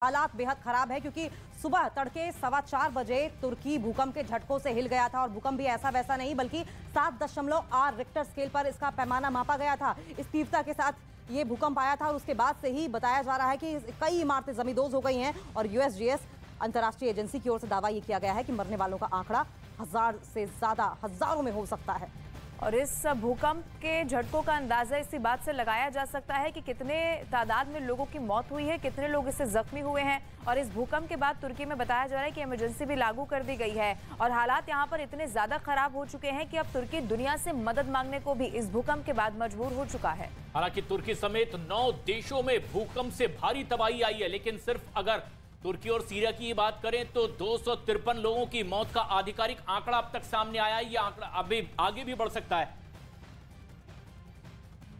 हालात बेहद खराब है क्योंकि सुबह तड़के 4:15 बजे तुर्की भूकंप के झटकों से हिल गया था और भूकंप भी ऐसा वैसा नहीं बल्कि 7.8 रिक्टर स्केल पर इसका पैमाना मापा गया था। इस तीव्रता के साथ ये भूकंप आया था और उसके बाद से ही बताया जा रहा है कि कई इमारतें जमींदोज हो गई हैं और यूएसजीएस अंतर्राष्ट्रीय एजेंसी की ओर से दावा ये किया गया है कि मरने वालों का आंकड़ा 1000 से ज्यादा, हजारों में हो सकता है। और इस भूकंप के झटकों का अंदाजा इसी बात से लगाया जा सकता है कि कितने तादाद में लोगों की मौत हुई है, कितने लोग इससे जख्मी हुए हैं। और इस भूकंप के बाद तुर्की में बताया जा रहा है कि इमरजेंसी भी लागू कर दी गई है और हालात यहां पर इतने ज्यादा खराब हो चुके हैं कि अब तुर्की दुनिया से मदद मांगने को भी इस भूकंप के बाद मजबूर हो चुका है। हालांकि तुर्की समेत 9 देशों में भूकंप से भारी तबाही आई है, लेकिन सिर्फ अगर तुर्की और सीरिया की बात करें तो 253 लोगों की मौत का आधिकारिक आंकड़ा अब तक सामने आया है। यह आंकड़ा अभी आगे भी बढ़ सकता है।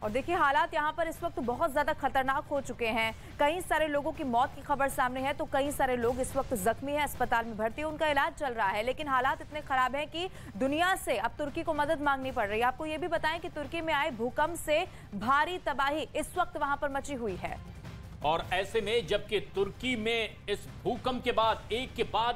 और देखिए हालात यहाँ पर इस वक्त बहुत ज्यादा खतरनाक हो चुके हैं। कई सारे लोगों की मौत की खबर सामने है तो कई सारे लोग इस वक्त जख्मी हैं, अस्पताल में भर्ती, उनका इलाज चल रहा है। लेकिन हालात इतने खराब हैं कि दुनिया से अब तुर्की को मदद मांगनी पड़ रही है। आपको ये भी बताएं कि तुर्की में आए भूकंप से भारी तबाही इस वक्त वहां पर मची हुई है। और ऐसे में जबकि तुर्की में इस भूकंप के बाद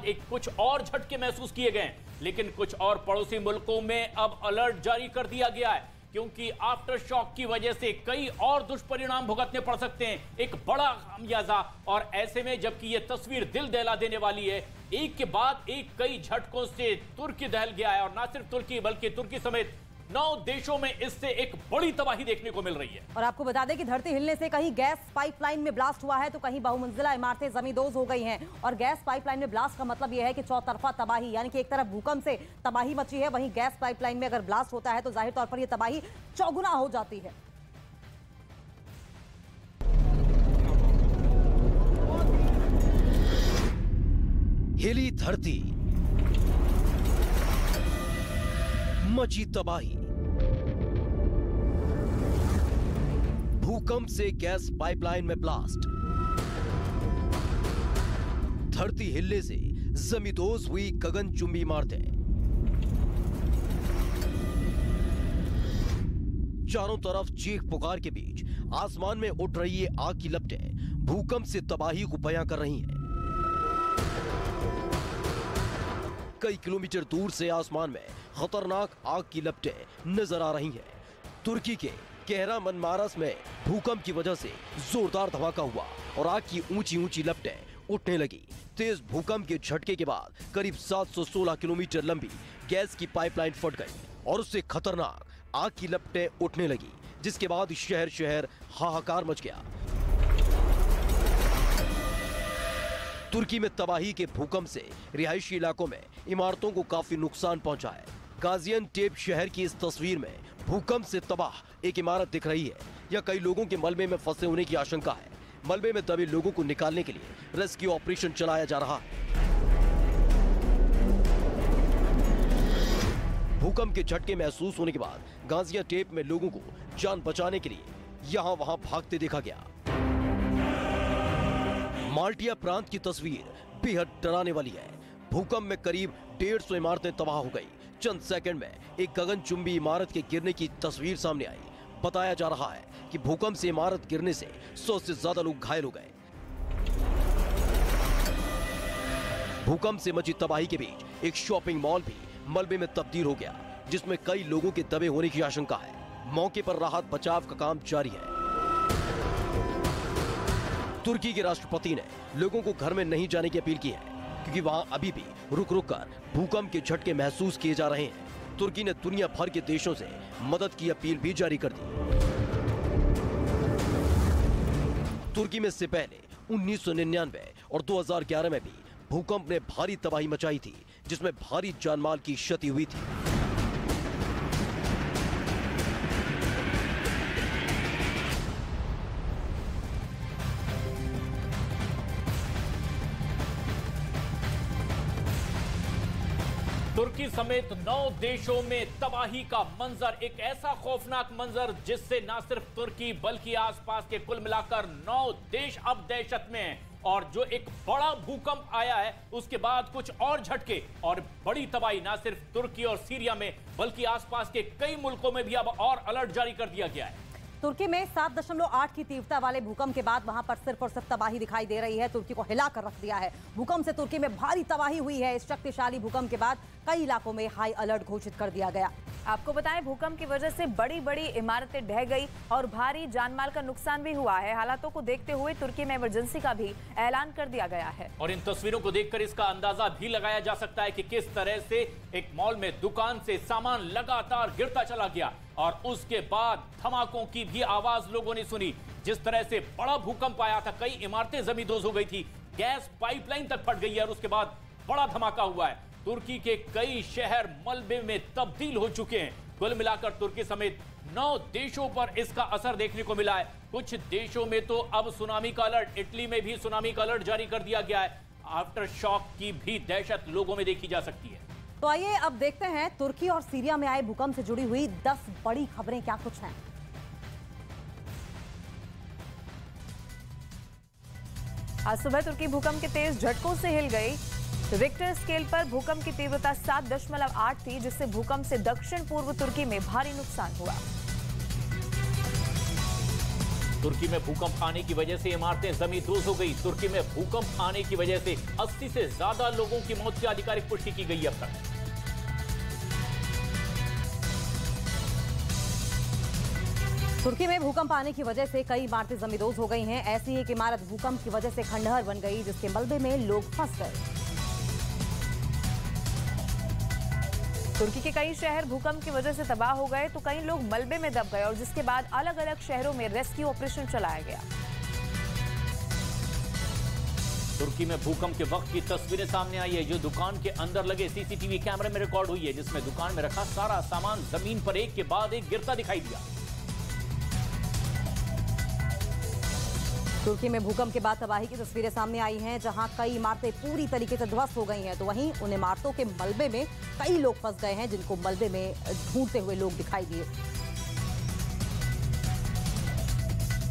एक कुछ और झटके महसूस किए गए, लेकिन कुछ और पड़ोसी मुल्कों में अब अलर्ट जारी कर दिया गया है क्योंकि आफ्टर शॉक की वजह से कई और दुष्परिणाम भुगतने पड़ सकते हैं, एक बड़ा खामियाजा। और ऐसे में जबकि यह तस्वीर दिल दहला देने वाली है, एक के बाद एक कई झटकों से तुर्की दहल गया है। और न सिर्फ तुर्की बल्कि तुर्की समेत 9 देशों में इससे एक बड़ी तबाही देखने को मिल रही है। और आपको बता दें कि धरती हिलने से कहीं गैस पाइपलाइन में ब्लास्ट हुआ है तो कहीं बहुमंजिला इमारतें जमींदोज हो गई हैं। और गैस पाइपलाइन में ब्लास्ट का मतलब यह है कि चौतरफा तबाही, यानी कि एक तरफ भूकंप से तबाही मची है, वहीं गैस पाइपलाइन में अगर ब्लास्ट होता है तो जाहिर तौर पर यह तबाही चौगुना हो जाती है। हिली धरती, मची तबाही, भूकंप से गैस पाइपलाइन में ब्लास्ट, धरती हिलने से जमींदोज हुई गगनचुंबी इमारतें, चारों तरफ चीख पुकार के बीच आसमान में उठ रही ये आग की लपटें भूकंप से तबाही को बयां कर रही हैं। कई किलोमीटर दूर से आसमान में खतरनाक आग की लपटें नजर आ रही हैं। तुर्की के कहरामनमारास में भूकंप की वजह से जोरदार धमाका हुआ और आग की ऊंची ऊंची लपटें उठने लगी। तेज भूकंप के झटके के बाद करीब 716 किलोमीटर लंबी गैस की पाइपलाइन फट गई और उससे खतरनाक आग की लपटें उठने लगी, जिसके बाद शहर शहर हाहाकार मच गया। तुर्की में तबाही के भूकंप से रिहायशी इलाकों में इमारतों को काफी नुकसान पहुंचा है। गाजियानटेप शहर की इस तस्वीर में भूकंप से तबाह एक इमारत दिख रही है। यह कई लोगों के मलबे में फंसे होने की आशंका है। मलबे में दबे लोगों को निकालने के लिए रेस्क्यू ऑपरेशन चलाया जा रहा है। भूकंप के झटके महसूस होने के बाद गाजियानटेप में लोगों को जान बचाने के लिए यहां वहां भागते देखा गया। माल्टिया प्रांत की तस्वीर बेहद डराने वाली है। भूकंप में करीब 150 इमारतें तबाह हो गई। चंद सेकंड में एक गगनचुंबी इमारत के गिरने की तस्वीर सामने आई। बताया जा रहा है कि भूकंप से इमारत गिरने से 100 से ज्यादा लोग घायल हो गए। भूकंप से मची तबाही के बीच एक शॉपिंग मॉल भी मलबे में तब्दील हो गया, जिसमें कई लोगों के दबे होने की आशंका है। मौके पर राहत बचाव का काम जारी है। तुर्की के राष्ट्रपति ने लोगों को घर में नहीं जाने की अपील की है क्योंकि वहां अभी भी रुक रुक कर भूकंप के झटके महसूस किए जा रहे हैं। तुर्की ने दुनिया भर के देशों से मदद की अपील भी जारी कर दी। तुर्की में इससे पहले 1999 और 2011 में भी भूकंप ने भारी तबाही मचाई थी, जिसमें भारी जानमाल की क्षति हुई थी। तुर्की समेत 9 देशों में तबाही का मंजर, एक ऐसा खौफनाक मंजर जिससे न सिर्फ तुर्की बल्कि आसपास के कुल मिलाकर 9 देश अब दहशत में हैं। और जो एक बड़ा भूकंप आया है उसके बाद कुछ और झटके और बड़ी तबाही न सिर्फ तुर्की और सीरिया में बल्कि आसपास के कई मुल्कों में भी अब और अलर्ट जारी कर दिया गया है। तुर्की में 7.8 की तीव्रता वाले भूकंप के बाद वहां पर सिर्फ और सिर्फ तबाही दिखाई दे रही है। तुर्की को हिलाकर रख दिया है। भूकंप से तुर्की में भारी तबाही हुई है। इस शक्तिशाली भूकंप के बाद कई इलाकों में हाई अलर्ट घोषित कर दिया गया। आपको बताएं, भूकंप की वजह से बड़ी बड़ी इमारतें ढह गई और भारी जानमाल का नुकसान भी हुआ है। हालातों को देखते हुए तुर्की में इमरजेंसी का भी ऐलान कर दिया गया है। और इन तस्वीरों को देखकर इसका अंदाजा भी लगाया जा सकता है कि किस तरह से एक मॉल में दुकान से सामान लगातार गिरता चला गया और उसके बाद धमाकों की भी आवाज लोगों ने सुनी। जिस तरह से बड़ा भूकंप आया था, कई इमारतें जमींदोज हो गई थी, गैस पाइपलाइन तक फट गई है और उसके बाद बड़ा धमाका हुआ है। तुर्की के कई शहर मलबे में तब्दील हो चुके हैं। कुल मिलाकर तुर्की समेत 9 देशों पर इसका असर देखने को मिला है। कुछ देशों में तो अब सुनामी का अलर्ट, इटली में भी सुनामी का अलर्ट जारी कर दिया गया है। आफ्टर शॉक की भी दहशत लोगों में देखी जा सकती है। तो आइए अब देखते हैं तुर्की और सीरिया में आए भूकंप से जुड़ी हुई 10 बड़ी खबरें क्या कुछ हैं। आज सुबह तुर्की भूकंप के तेज झटकों से हिल गई। रिक्टर स्केल पर भूकंप की तीव्रता 7.8 थी, जिससे भूकंप से दक्षिण पूर्व तुर्की में भारी नुकसान हुआ। तुर्की में भूकंप आने की वजह से इमारतें जमींदोज हो गई। तुर्की में भूकंप आने की वजह से 80 से ज्यादा लोगों की मौत की आधिकारिक पुष्टि की गई अब तक। तुर्की में भूकंप आने की वजह से कई इमारतें जमींदोज हो गई हैं। ऐसी एक इमारत भूकंप की वजह से खंडहर बन गई, जिसके मलबे में लोग फंस गए। तुर्की के कई शहर भूकंप की वजह से तबाह हो गए तो कई लोग मलबे में दब गए और जिसके बाद अलग अलग शहरों में रेस्क्यू ऑपरेशन चलाया गया। तुर्की में भूकंप के वक्त की तस्वीरें सामने आई है, जो दुकान के अंदर लगे सीसीटीवी कैमरे में रिकॉर्ड हुई है, जिसमें दुकान में रखा सारा सामान जमीन पर एक के बाद एक गिरता दिखाई दिया। तुर्की में भूकंप के बाद तबाही की तस्वीरें सामने आई हैं, जहां कई इमारतें पूरी तरीके से ध्वस्त हो गई हैं, तो वहीं उन इमारतों के मलबे में कई लोग फंस गए हैं, जिनको मलबे में ढूंढते हुए लोग दिखाई दिए।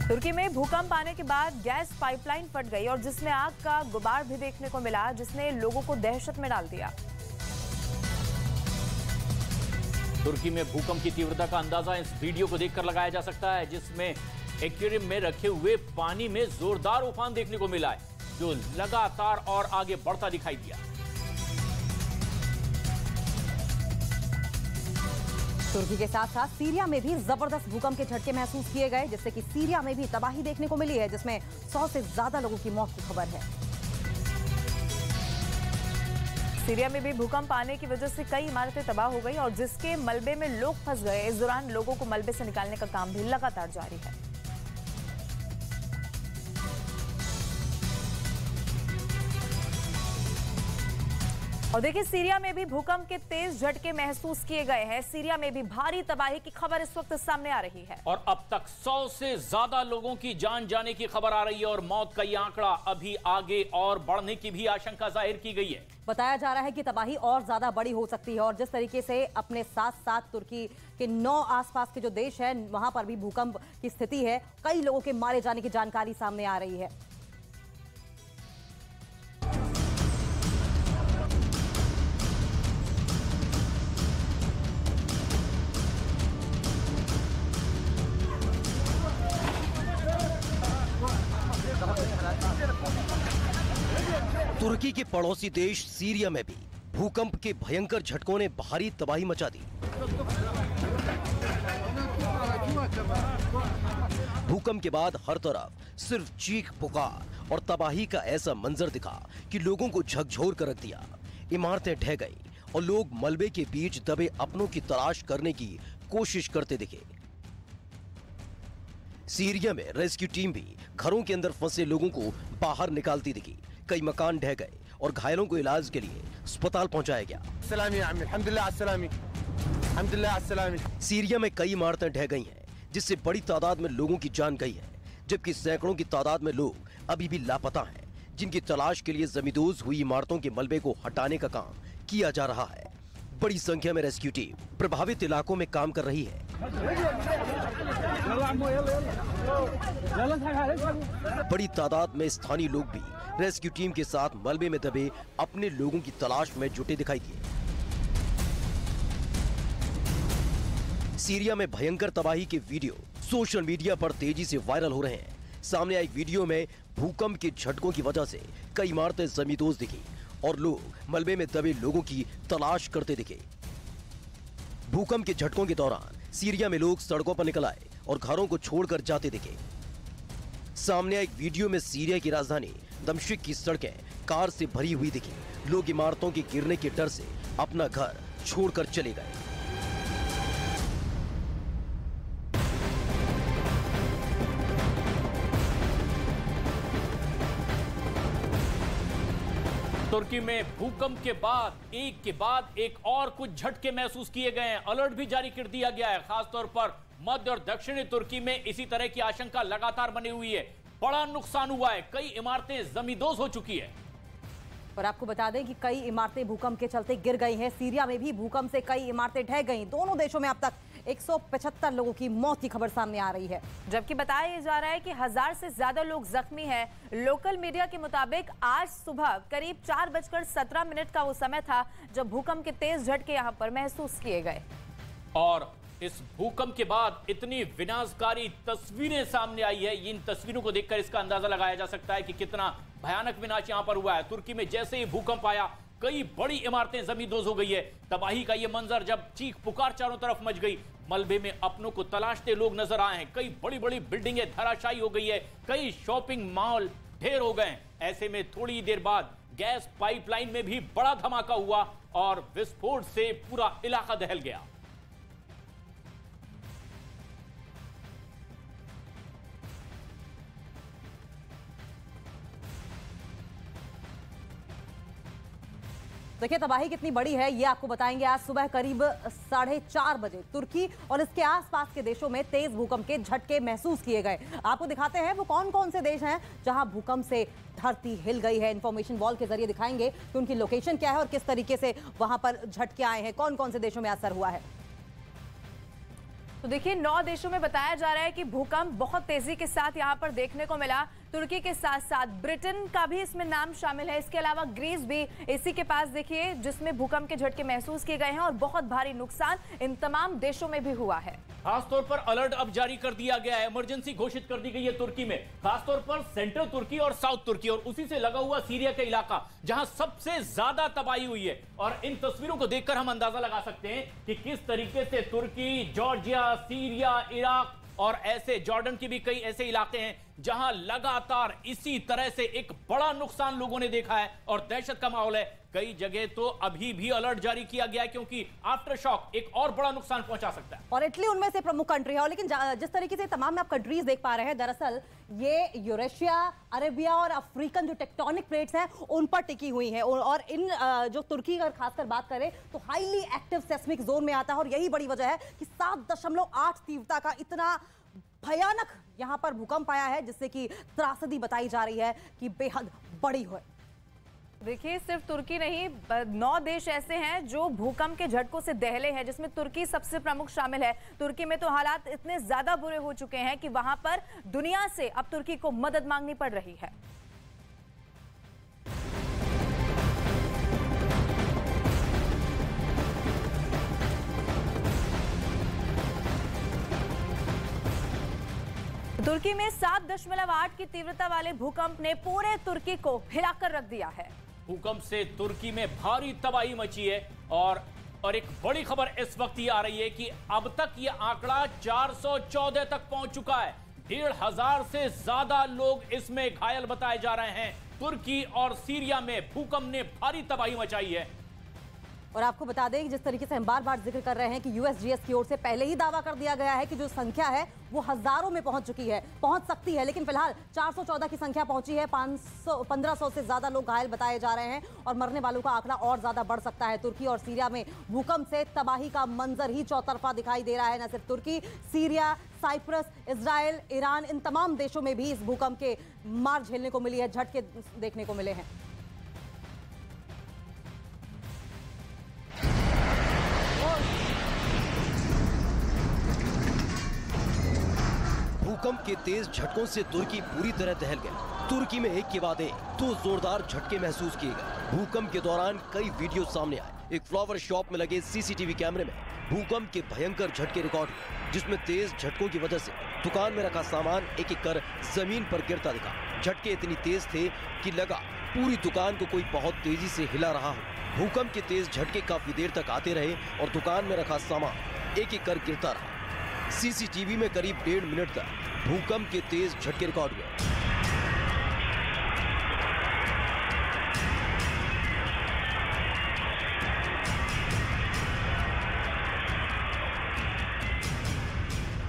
तुर्की में भूकंप आने के बाद गैस पाइपलाइन फट गई और जिसमें आग का गुबार भी देखने को मिला, जिसने लोगों को दहशत में डाल दिया। तुर्की में भूकंप की तीव्रता का अंदाजा इस वीडियो को देखकर लगाया जा सकता है, जिसमें एक्वेरियम में रखे हुए पानी में जोरदार उफान देखने को मिला है, जो लगातार और आगे बढ़ता दिखाई दिया। तुर्की के साथ साथ सीरिया में भी जबरदस्त भूकंप के झटके महसूस किए गए, जिससे कि सीरिया में भी तबाही देखने को मिली है, जिसमें 100 से ज्यादा लोगों की मौत की खबर है। सीरिया में भी भूकंप आने की वजह से कई इमारतें तबाह हो गई और जिसके मलबे में लोग फंस गए। इस दौरान लोगों को मलबे से निकालने का काम भी लगातार जारी है। और देखिए, सीरिया में भी भूकंप के तेज झटके महसूस किए गए हैं। सीरिया में भी भारी तबाही की खबर इस वक्त सामने आ रही है और अब तक 100 से ज्यादा लोगों की जान जाने की खबर आ रही है और मौत का ये आंकड़ा अभी आगे और बढ़ने की भी आशंका जाहिर की गई है। बताया जा रहा है कि तबाही और ज्यादा बड़ी हो सकती है और जिस तरीके से अपने साथ साथ तुर्की के 9 आसपास के जो देश है, वहां पर भी भूकंप की स्थिति है। कई लोगों के मारे जाने की जानकारी सामने आ रही है। तुर्की के पड़ोसी देश सीरिया में भी भूकंप के भयंकर झटकों ने भारी तबाही मचा दी। भूकंप के बाद हर तरफ सिर्फ चीख पुकार और तबाही का ऐसा मंजर दिखा कि लोगों को झकझोर कर रख दिया। इमारतें ढह गई और लोग मलबे के बीच दबे अपनों की तलाश करने की कोशिश करते दिखे। सीरिया में रेस्क्यू टीम भी घरों के अंदर फंसे लोगों को बाहर निकालती दिखी। कई मकान ढह गए और घायलों को इलाज के लिए अस्पताल पहुंचाया गया। सीरिया में कई इमारतें ढह गई हैं, जिससे बड़ी तादाद में लोगों की जान गई है, जबकि सैकड़ों की तादाद में लोग अभी भी लापता हैं, जिनकी तलाश के लिए जमींदोज हुई इमारतों के मलबे को हटाने का काम किया जा रहा है। बड़ी संख्या में रेस्क्यू टीम प्रभावित इलाकों में काम कर रही है। बड़ी तादाद में स्थानीय लोग भी रेस्क्यू टीम के साथ मलबे में दबे अपने लोगों की तलाश में जुटे दिखाई दिए। सीरिया में भयंकर तबाही के वीडियो सोशल मीडिया पर तेजी से वायरल हो रहे हैं। सामने आई वीडियो में भूकंप के झटकों की वजह से कई इमारतें जमींदोज दिखी और लोग मलबे में दबे लोगों की तलाश करते दिखे। भूकंप के झटकों के दौरान सीरिया में लोग सड़कों पर निकल आए और घरों को छोड़कर जाते दिखे। सामने एक वीडियो में सीरिया की राजधानी दमिश्क की सड़कें कार से भरी हुई दिखी। लोग इमारतों के गिरने के डर से अपना घर छोड़कर चले गए। तुर्की में भूकंप के बाद एक और कुछ झटके महसूस किए गए हैं। अलर्ट भी जारी कर दिया गया है। खासतौर पर मध्य और दक्षिणी तुर्की में इसी तरह की आशंका लगातार बनी हुई है। बड़ा नुकसान हुआ है, कई इमारतें जमींदोज हो चुकी है। और आपको बता दें कि कई इमारतें भूकंप के चलते गिर गई हैं। सीरिया में भी भूकंप से कई इमारतें ढह गई। दोनों देशों में अब तक 175 लोगों की मौत की खबर सामने आ रही है, जबकि बताया जा रहा है कि 1000 से ज्यादा लोग जख्मी हैं। लोकल मीडिया के मुताबिक आज सुबह करीब 4:17 का वो समय था जब भूकंप के तेज झटके यहां पर महसूस किए गए। और इस भूकंप के बाद इतनी विनाशकारी तस्वीरें सामने आई है। इन तस्वीरों को देखकर इसका अंदाजा लगाया जा सकता है कि कितना भयानक विनाश यहां पर हुआ है। तुर्की में जैसे ही भूकंप आया, कई बड़ी इमारतें जमींदोज हो गई है। तबाही का यह मंजर जब चीख पुकार चारों तरफ मच गई। मलबे में अपनों को तलाशते लोग नजर आए हैं। कई बड़ी बड़ी बिल्डिंगें धराशायी हो गई है। कई शॉपिंग मॉल ढेर हो गए। ऐसे में थोड़ी देर बाद गैस पाइपलाइन में भी बड़ा धमाका हुआ और विस्फोट से पूरा इलाका दहल गया। देखिए तबाही कितनी बड़ी है ये आपको बताएंगे। आज सुबह करीब 4:30 बजे तुर्की और इसके आसपास के देशों में तेज भूकंप के झटके महसूस किए गए। आपको दिखाते हैं वो कौन कौन से देश हैं जहां भूकंप से धरती हिल गई है। इंफॉर्मेशन वॉल के जरिए दिखाएंगे कि उनकी लोकेशन क्या है और किस तरीके से वहां पर झटके आए हैं, कौन कौन से देशों में असर हुआ है। तो देखिए 9 देशों में बताया जा रहा है कि भूकंप बहुत तेजी के साथ यहां पर देखने को मिला। तुर्की के साथ साथ ब्रिटेन का भी इसमें नाम शामिल है। इसके अलावा ग्रीस भी इसी के पास देखिए जिसमें भूकंप के झटके महसूस किए गए हैं और बहुत भारी नुकसान इन तमाम देशों में भी हुआ है। खासतौर पर अलर्ट अब जारी कर दिया गया है। इमरजेंसी घोषित कर दी गई है तुर्की में, खासतौर पर सेंट्रल तुर्की और साउथ तुर्की और उसी से लगा हुआ सीरिया का इलाका जहां सबसे ज्यादा तबाही हुई है। और इन तस्वीरों को देखकर हम अंदाजा लगा सकते हैं कि किस तरीके से तुर्की, जॉर्जिया, सीरिया, इराक और ऐसे जॉर्डन के भी कई ऐसे इलाके हैं जहां लगातार इसी तरह से एक बड़ा नुकसान लोगों ने देखा है और दहशत का माहौल है। कई जगह तो अभी भी अलर्ट जारी किया गया है क्योंकि आफ्टर शॉक एक और बड़ा नुकसान पहुंचा सकता है। और इटली उनमें से प्रमुख कंट्री है। और लेकिन जिस तरीके से तमाम आप कंट्रीज देख पा रहे हैं, दरअसल ये यूरेशिया, अरेबिया और अफ्रीकन जो टेक्टोनिक प्लेट्स हैं उन पर टिकी हुई हैं। और इन जो तुर्की अगर खासकर बात करें तो हाईली एक्टिव सेस्मिक जोन में आता है और यही बड़ी वजह है कि 7.8 तीव्रता का इतना भयानक यहां पर भूकंप आया है जिससे कि त्रासदी बताई जा रही है कि बेहद बड़ी हो। देखिए सिर्फ तुर्की नहीं, 9 देश ऐसे हैं जो भूकंप के झटकों से दहले हैं, जिसमें तुर्की सबसे प्रमुख शामिल है। तुर्की में तो हालात इतने ज्यादा बुरे हो चुके हैं कि वहां पर दुनिया से अब तुर्की को मदद मांगनी पड़ रही है। तुर्की में 7.8 की तीव्रता वाले भूकंप ने पूरे तुर्की को हिलाकर रख दिया है। भूकंप से तुर्की में भारी तबाही मची है और एक बड़ी खबर इस वक्त ये आ रही है कि अब तक ये आंकड़ा 414 तक पहुंच चुका है। 1,500 से ज्यादा लोग इसमें घायल बताए जा रहे हैं। तुर्की और सीरिया में भूकंप ने भारी तबाही मचाई है। और आपको बता दें कि जिस तरीके से हम बार बार जिक्र कर रहे हैं कि यूएसजीएस की ओर से पहले ही दावा कर दिया गया है कि जो संख्या है वो हजारों में पहुंच सकती है, लेकिन फिलहाल 414 की संख्या पहुंची है। 1500 से ज्यादा लोग घायल बताए जा रहे हैं और मरने वालों का आंकड़ा और ज्यादा बढ़ सकता है। तुर्की और सीरिया में भूकंप से तबाही का मंजर ही चौतरफा दिखाई दे रहा है। न सिर्फ तुर्की, सीरिया, साइप्रस, इजराइल, ईरान, इन तमाम देशों में भी इस भूकंप के मार झेलने को मिली है, झटके देखने को मिले हैं। भूकंप के तेज झटकों से तुर्की पूरी तरह दहल गया। तुर्की में एक के बाद एक 2 जोरदार झटके महसूस किए गए। भूकंप के दौरान कई वीडियो सामने आए। एक फ्लावर शॉप में लगे सीसीटीवी कैमरे में भूकंप के भयंकर झटके रिकॉर्ड हुए। जिसमें तेज झटकों की वजह से दुकान में रखा सामान एक एक कर जमीन पर गिरता दिखा। झटके इतनी तेज थे कि लगा पूरी दुकान को कोई बहुत तेजी से हिला रहा हो। भूकंप के तेज झटके काफी देर तक आते रहे और दुकान में रखा सामान एक एक कर गिरता रहा। सीसीटीवी में करीब 1.5 मिनट तक भूकंप के तेज झटके रिकॉर्ड हुए।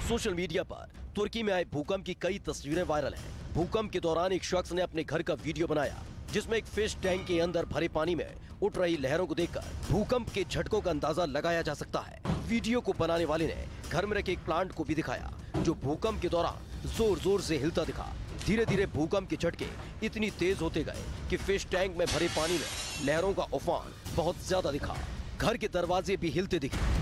सोशल मीडिया पर तुर्की में आए भूकंप की कई तस्वीरें वायरल हैं। भूकंप के दौरान एक शख्स ने अपने घर का वीडियो बनाया जिसमें एक फिश टैंक के अंदर भरे पानी में उठ रही लहरों को देखकर भूकंप के झटकों का अंदाजा लगाया जा सकता है। वीडियो को बनाने वाले ने घर में रखे एक प्लांट को भी दिखाया जो भूकंप के दौरान जोर जोर से हिलता दिखा। धीरे धीरे भूकंप के झटके इतनी तेज होते गए कि फिश टैंक में भरे पानी में लहरों का उफान बहुत ज्यादा दिखा। घर के दरवाजे भी हिलते दिखे।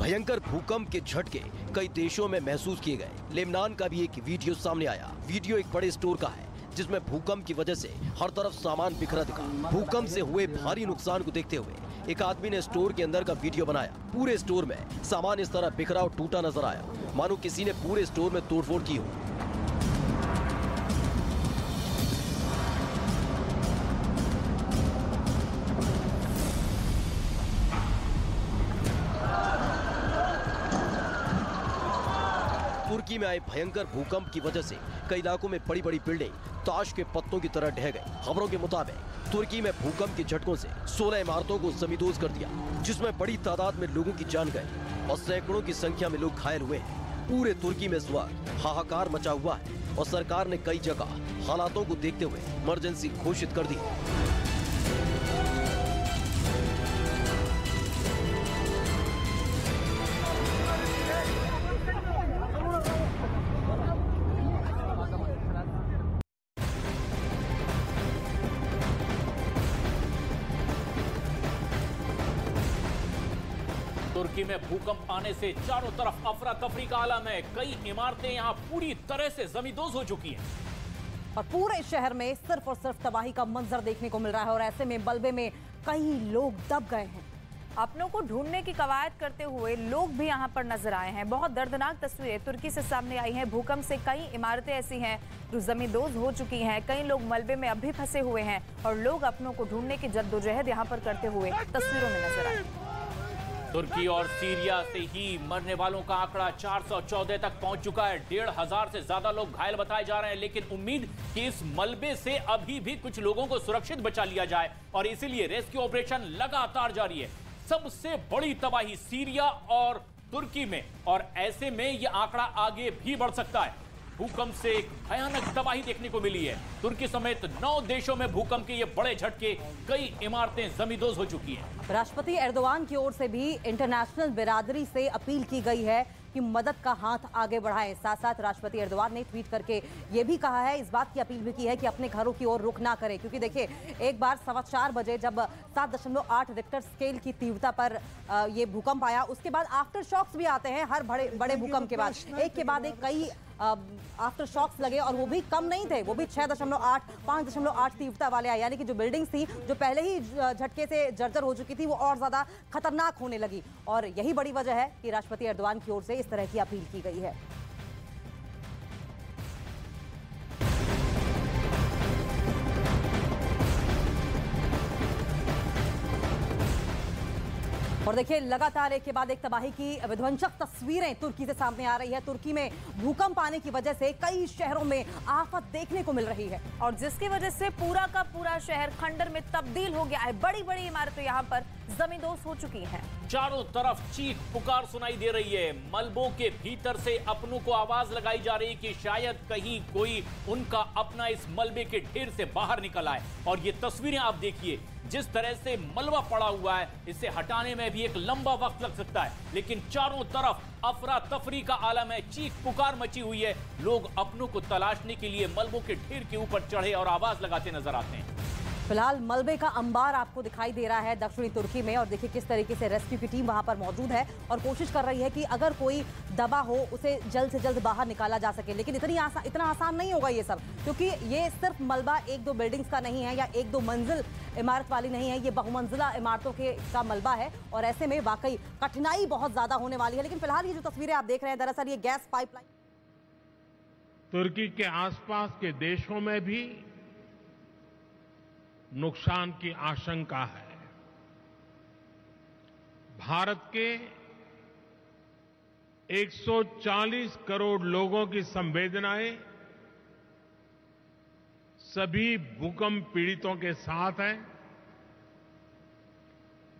भयंकर भूकंप के झटके कई देशों में महसूस किए गए। लेबनान का भी एक वीडियो सामने आया। वीडियो एक बड़े स्टोर का है जिसमें भूकंप की वजह से हर तरफ सामान बिखरा दिखा। भूकंप से हुए भारी नुकसान को देखते हुए एक आदमी ने स्टोर के अंदर का वीडियो बनाया। पूरे स्टोर में सामान इस तरह बिखरा और टूटा नजर आया मानो किसी ने पूरे स्टोर में तोड़फोड़ की हो। तुर्की में आए भयंकर भूकंप की वजह से कई इलाकों में बड़ी बड़ी बिल्डिंग ताश के पत्तों की तरह ढह गई। खबरों के मुताबिक तुर्की में भूकंप के झटकों से 16 इमारतों को जमींदोज कर दिया जिसमें बड़ी तादाद में लोगों की जान गई और सैकड़ों की संख्या में लोग घायल हुए हैं। पूरे तुर्की में इस वक्त हाहाकार मचा हुआ है और सरकार ने कई जगह हालातों को देखते हुए इमरजेंसी घोषित कर दी। तुर्की में भूकंप आने से चारों तरफ अफरा तफरी का आलम है। कई इमारतें यहां पूरी तरह से जमींदोज हो चुकी हैं और पूरे शहर में सिर्फ और सिर्फ तबाही का मंजर देखने को मिल रहा है और ऐसे में मलबे में कई लोग दब गए हैं। अपनों को ढूंढने की कवायद करते हुए लोग भी यहां पर नजर आए हैं। बहुत दर्दनाक तस्वीरें तुर्की से सामने आई हैं। भूकंप से कई इमारतें ऐसी हैं जो जमींदोज हो चुकी हैं। कई लोग मलबे में अब भी फंसे हुए हैं और लोग अपनों को ढूंढने की जद्दोजहद यहां पर करते हुए तस्वीरों में नजर आए। तुर्की और सीरिया से ही मरने वालों का आंकड़ा 414 तक पहुंच चुका है। 1,500 से ज्यादा लोग घायल बताए जा रहे हैं, लेकिन उम्मीद कि इस मलबे से अभी भी कुछ लोगों को सुरक्षित बचा लिया जाए और इसीलिए रेस्क्यू ऑपरेशन लगातार जारी है। सबसे बड़ी तबाही सीरिया और तुर्की में और ऐसे में यह आंकड़ा आगे भी बढ़ सकता है। भूकंप से एक भयानक तबाही देखने को मिली है। तुर्की समेत 9 देशों में भूकंप के ये बड़े झटके, कई इमारतें जमींदोज हो चुकी हैं। राष्ट्रपति एर्दोगान की ओर से भी इंटरनेशनल बिरादरी से अपील की गई है कि मदद का हाथ आगे बढ़ाएं। साथ साथ राष्ट्रपति एर्दोगान ने ट्वीट करके ये भी कहा है, इस बात की अपील भी की है कि अपने घरों की ओर रुख ना करें, क्योंकि देखिए एक बार 4:15 बजे जब 7.8 रिक्टर स्केल की तीव्रता पर ये भूकंप आया, उसके बाद आफ्टर शॉक्स भी आते हैं हर बड़े भूकंप के बाद। एक के बाद एक कई आफ्टर शॉक्स लगे और वो भी कम नहीं थे, वो भी 6.8 5.8 तीव्रता वाले आए, यानी कि जो बिल्डिंग्स थी जो पहले ही झटके से जर्जर हो चुकी थी वो और ज्यादा खतरनाक होने लगी। और यही बड़ी वजह है कि राष्ट्रपति एर्दोगान की ओर से इस तरह की अपील की गई है। और देखिए लगातार एक के बाद एक तबाही की विध्वंसक तस्वीरें तुर्की से सामने आ रही है। तुर्की में भूकंप आने की वजह से कई शहरों में आफत देखने को मिल रही है और जिसकी वजह से पूरा का पूरा शहर खंडर में तब्दील हो गया है। बड़ी बड़ी इमारतें यहाँ पर जमींदोज हो चुकी हैं। चारों तरफ चीख पुकार सुनाई दे रही है। मलबों के भीतर से अपनों को आवाज लगाई जा रही है कि शायद कहीं कोई उनका अपना इस मलबे के ढेर से बाहर निकल आए। और ये तस्वीरें आप देखिए, जिस तरह से मलबा पड़ा हुआ है, इसे हटाने में भी एक लंबा वक्त लग सकता है, लेकिन चारों तरफ अफरा तफरी का आलम है। चीख पुकार मची हुई है। लोग अपनों को तलाशने के लिए मलबों के ढेर के ऊपर चढ़े और आवाज लगाते नजर आते हैं। फिलहाल मलबे का अंबार आपको दिखाई दे रहा है दक्षिणी तुर्की में, और देखिए किस तरीके से रेस्क्यू की टीम वहां पर मौजूद है और कोशिश कर रही है कि अगर कोई दबा हो उसे जल्द से जल्द बाहर निकाला जा सके। लेकिन इतना आसान नहीं होगा ये सब, क्योंकि ये सिर्फ मलबा एक दो बिल्डिंग्स का नहीं है या एक दो मंजिल इमारत वाली नहीं है, ये बहुमंजिला इमारतों का मलबा है और ऐसे में वाकई कठिनाई बहुत ज्यादा होने वाली है। लेकिन फिलहाल ये जो तस्वीरें आप देख रहे हैं, दरअसल ये गैस पाइपलाइन तुर्की के आसपास के देशों में भी नुकसान की आशंका है। भारत के 140 करोड़ लोगों की संवेदनाएं सभी भूकंप पीड़ितों के साथ है।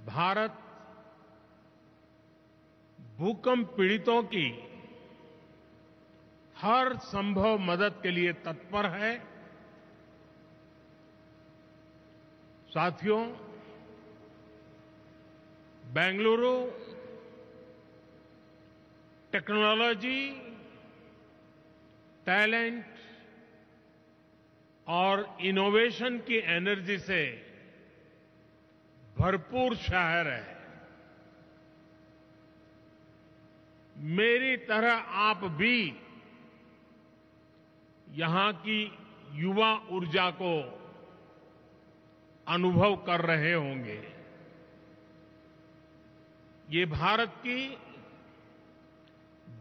भारत भूकंप पीड़ितों की हर संभव मदद के लिए तत्पर है। साथियों, बेंगलुरु टेक्नोलॉजी, टैलेंट और इनोवेशन की एनर्जी से भरपूर शहर है। मेरी तरह आप भी यहां की युवा ऊर्जा को अनुभव कर रहे होंगे। ये भारत की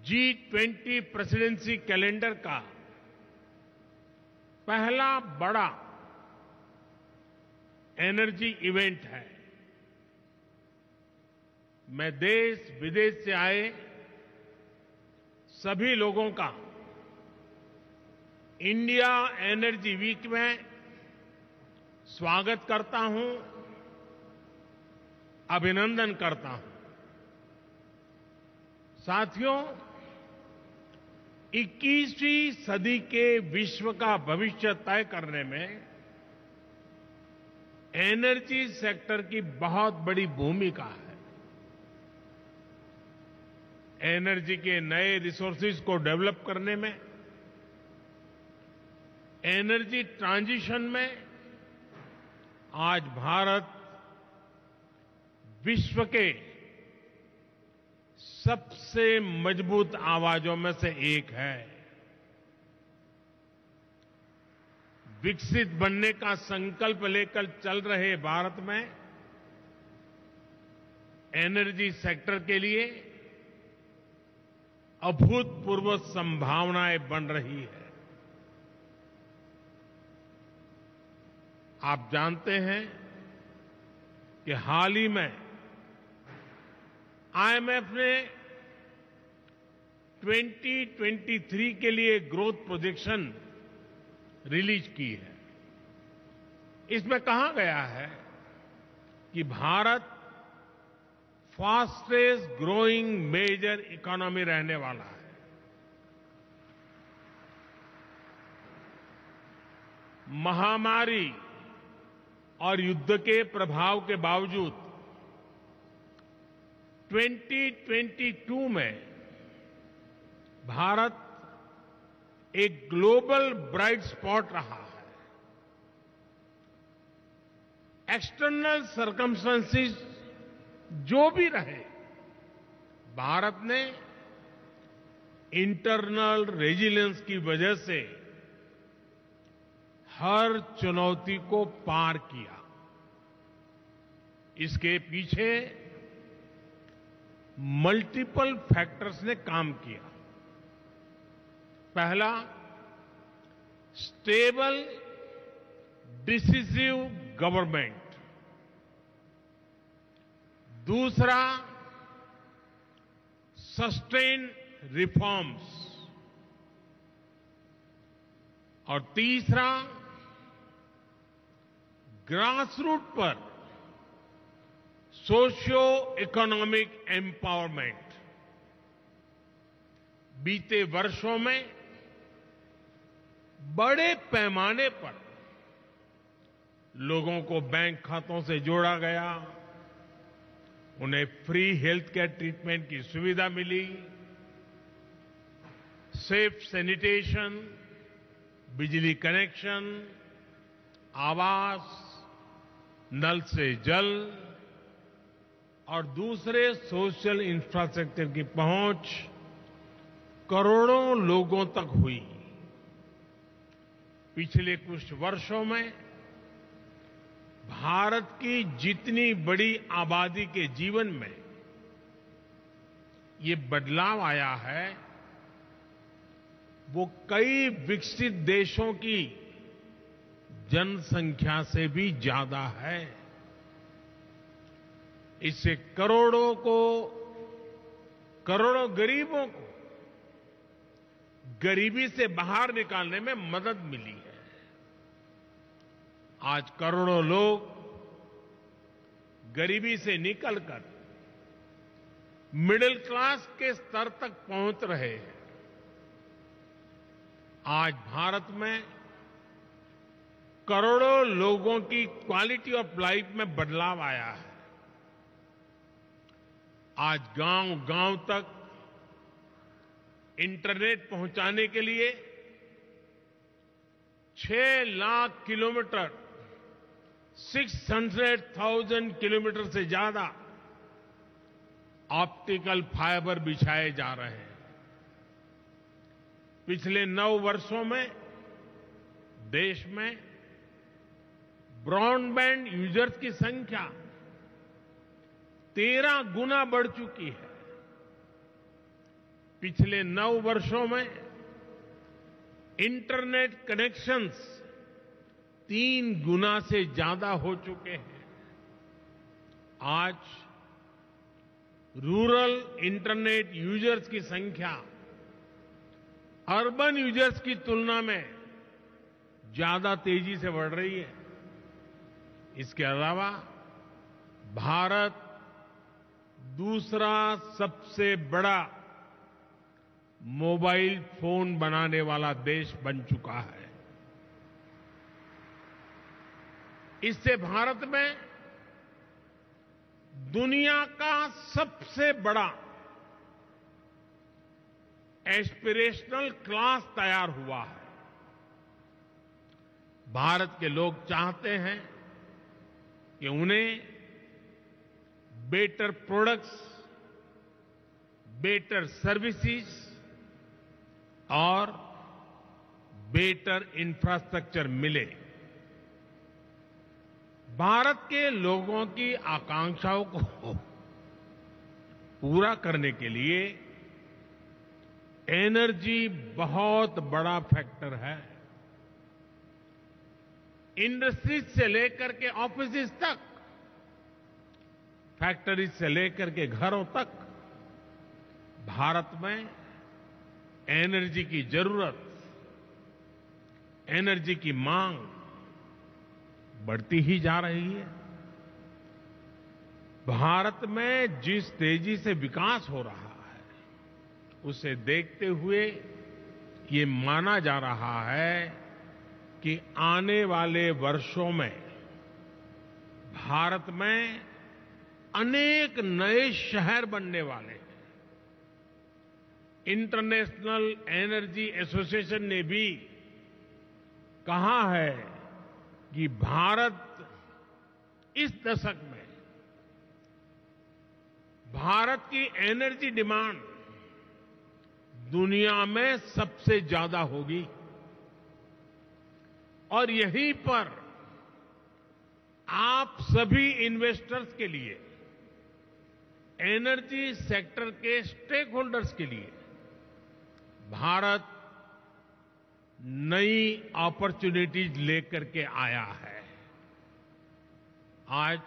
G20 प्रेसिडेंसी कैलेंडर का पहला बड़ा एनर्जी इवेंट है। मैं देश विदेश से आए सभी लोगों का इंडिया एनर्जी वीक में स्वागत करता हूं, अभिनंदन करता हूं। साथियों, 21वीं सदी के विश्व का भविष्य तय करने में एनर्जी सेक्टर की बहुत बड़ी भूमिका है। एनर्जी के नए रिसोर्सेज को डेवलप करने में, एनर्जी ट्रांजिशन में आज भारत विश्व के सबसे मजबूत आवाजों में से एक है। विकसित बनने का संकल्प लेकर चल रहे भारत में एनर्जी सेक्टर के लिए अभूतपूर्व संभावनाएं बन रही है। आप जानते हैं कि हाल ही में IMF ने 2023 के लिए ग्रोथ प्रोजेक्शन रिलीज की है। इसमें कहा गया है कि Bharat fastest growing major economy रहने वाला है। महामारी और युद्ध के प्रभाव के बावजूद 2022 में भारत एक ग्लोबल ब्राइट स्पॉट रहा है। एक्सटर्नल सर्कमस्टेंसेस जो भी रहे, भारत ने इंटरनल रेजिलियंस की वजह से हर चुनौती को पार किया। इसके पीछे मल्टीपल फैक्टर्स ने काम किया। पहला, स्टेबल डिसिसिव गवर्नमेंट। दूसरा, सस्टेन रिफॉर्म्स। और तीसरा, ग्रासरूट पर सोशियो इकोनॉमिक एम्पावरमेंट। बीते वर्षों में बड़े पैमाने पर लोगों को बैंक खातों से जोड़ा गया, उन्हें फ्री हेल्थ केयर ट्रीटमेंट की सुविधा मिली, सेफ सैनिटेशन, बिजली कनेक्शन, आवास, नल से जल और दूसरे सोशल इंफ्रास्ट्रक्चर की पहुंच करोड़ों लोगों तक हुई। पिछले कुछ वर्षों में भारत की जितनी बड़ी आबादी के जीवन में ये बदलाव आया है, वो कई विकसित देशों की जनसंख्या से भी ज्यादा है। इससे करोड़ों गरीबों को गरीबी से बाहर निकालने में मदद मिली है। आज करोड़ों लोग गरीबी से निकलकर मिडिल क्लास के स्तर तक पहुंच रहे हैं। आज भारत में करोड़ों लोगों की क्वालिटी ऑफ लाइफ में बदलाव आया है। आज गांव-गांव तक इंटरनेट पहुंचाने के लिए 6 लाख किलोमीटर 600,000 किलोमीटर से ज्यादा ऑप्टिकल फाइबर बिछाए जा रहे हैं। पिछले 9 वर्षों में देश में ब्रॉडबैंड यूजर्स की संख्या 13 गुना बढ़ चुकी है। पिछले 9 वर्षों में इंटरनेट कनेक्शंस 3 गुना से ज्यादा हो चुके हैं। आज रूरल इंटरनेट यूजर्स की संख्या अर्बन यूजर्स की तुलना में ज्यादा तेजी से बढ़ रही है। इसके अलावा भारत दूसरा सबसे बड़ा मोबाइल फोन बनाने वाला देश बन चुका है। इससे भारत में दुनिया का सबसे बड़ा एस्पिरेशनल क्लास तैयार हुआ है। भारत के लोग चाहते हैं कि उन्हें बेटर प्रोडक्ट्स, बेटर सर्विसेज और बेटर इंफ्रास्ट्रक्चर मिले। भारत के लोगों की आकांक्षाओं को पूरा करने के लिए एनर्जी बहुत बड़ा फैक्टर है। इंडस्ट्रीज से लेकर के ऑफिसेज तक, फैक्ट्रीज से लेकर के घरों तक भारत में एनर्जी की जरूरत, एनर्जी की मांग बढ़ती ही जा रही है। भारत में जिस तेजी से विकास हो रहा है, उसे देखते हुए ये माना जा रहा है कि आने वाले वर्षों में भारत में अनेक नए शहर बनने वाले हैं। इंटरनेशनल एनर्जी एसोसिएशन ने भी कहा है कि भारत इस दशक में भारत की एनर्जी डिमांड दुनिया में सबसे ज्यादा होगी और यहीं पर आप सभी इन्वेस्टर्स के लिए, एनर्जी सेक्टर के स्टेक होल्डर्स के लिए भारत नई अपॉर्चुनिटीज लेकर के आया है। आज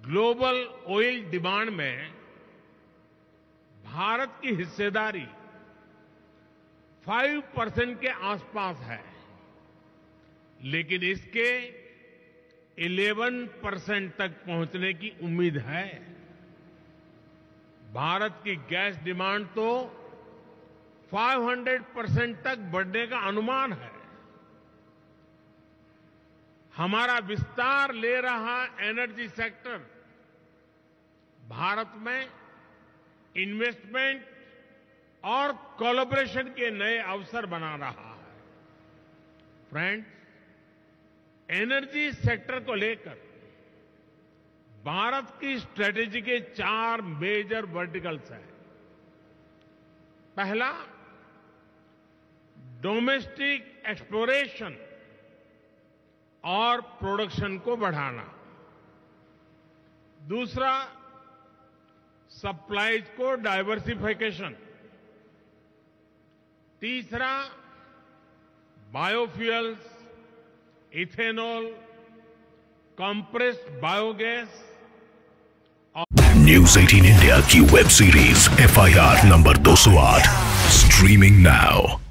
ग्लोबल ऑयल डिमांड में भारत की हिस्सेदारी 5% के आसपास है, लेकिन इसके 11% तक पहुंचने की उम्मीद है। भारत की गैस डिमांड तो 500% तक बढ़ने का अनुमान है। हमारा विस्तार ले रहा एनर्जी सेक्टर भारत में इन्वेस्टमेंट और कोलैबोरेशन के नए अवसर बना रहा है। फ्रेंड्स, एनर्जी सेक्टर को लेकर भारत की स्ट्रेटेजी के 4 मेजर वर्टिकल्स हैं। पहला, डोमेस्टिक एक्सप्लोरेशन और प्रोडक्शन को बढ़ाना। दूसरा, सप्लाईज को डाइवर्सिफिकेशन। तीसरा, biofuels, ethanol, compressed biogas. News 18 India की web series FIR number 208 streaming now.